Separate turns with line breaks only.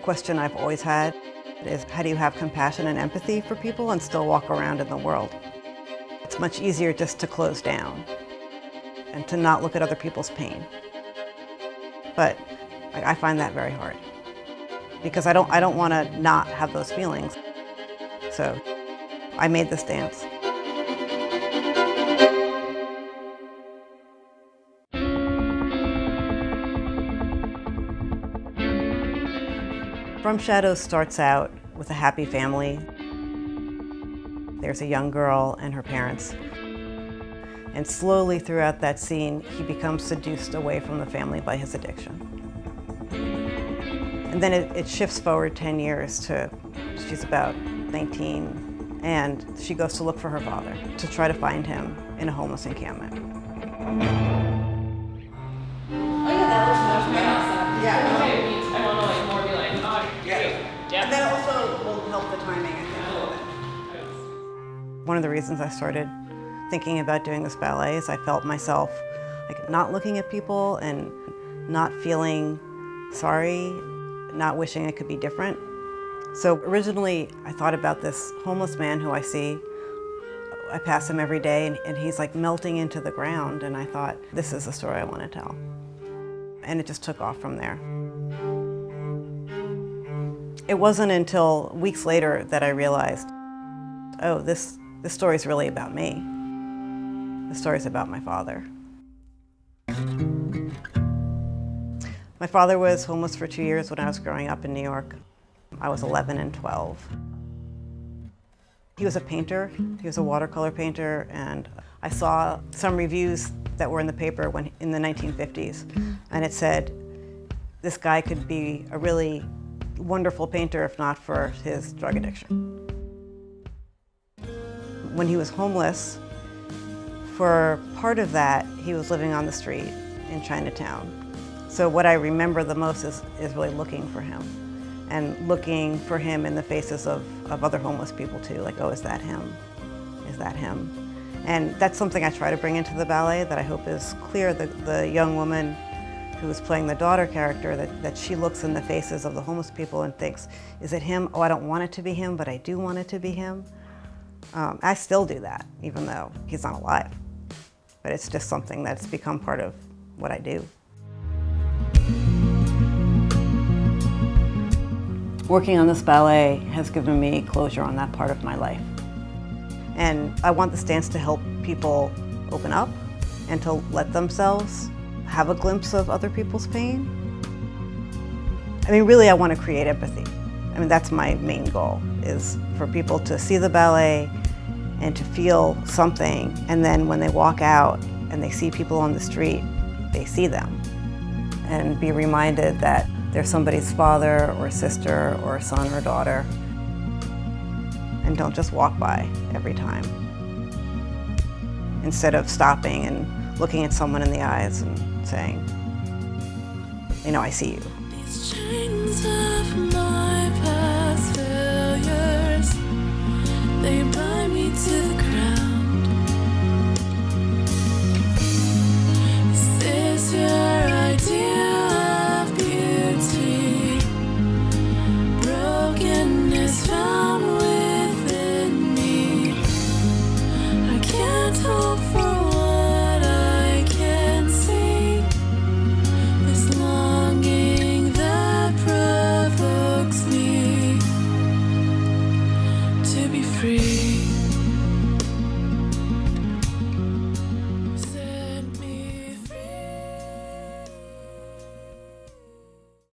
question I've always had is, how do you have compassion and empathy for people and still walk around in the world? It's much easier just to close down and to not look at other people's pain. But I find that very hard because I don't want to not have those feelings. So I made this dance. From Shadows starts out with a happy family. There's a young girl and her parents. And slowly throughout that scene, he becomes seduced away from the family by his addiction. And then it shifts forward 10 years to, she's about 19, and she goes to look for her father, to try to find him in a homeless encampment.
Oh yeah, that looks very awesome.
Yeah.
Okay, I want to like more be like, oh,
Yeah.
yeah.
And that also will help the timing, I think, a little bit. One of the reasons I started thinking about doing this ballet is I felt myself like not looking at people and not feeling sorry, not wishing it could be different. So originally I thought about this homeless man who I see. I pass him every day and he's like melting into the ground, and I thought, this is the story I want to tell. And it just took off from there. It wasn't until weeks later that I realized, oh, this story is really about me. The story is about my father. My father was homeless for 2 years when I was growing up in New York. I was 11 and 12. He was a painter. He was a watercolor painter, and I saw some reviews that were in the paper in the 1950s, and it said, this guy could be a really wonderful painter if not for his drug addiction. When he was homeless, for part of that, he was living on the street in Chinatown. So what I remember the most is really looking for him, and looking for him in the faces of other homeless people too, like, oh, is that him? Is that him? And that's something I try to bring into the ballet that I hope is clear. The young woman who is playing the daughter character, that she looks in the faces of the homeless people and thinks, is it him? Oh, I don't want it to be him, but I do want it to be him. I still do that, even though he's not alive. But it's just something that's become part of what I do. Working on this ballet has given me closure on that part of my life. And I want this dance to help people open up and to let themselves have a glimpse of other people's pain. I mean, really, I want to create empathy. I mean, that's my main goal, is for people to see the ballet and to feel something, and then when they walk out and they see people on the street, they see them. And be reminded that they're somebody's father or sister or son or daughter. And don't just walk by every time. Instead of stopping and looking at someone in the eyes and saying, you know, I see you.
These chains of my past failures, they bind me to the ground. Is this your idea of beauty? Brokenness found within me. I can't hope for what I can't see. This longing that provokes me to be free.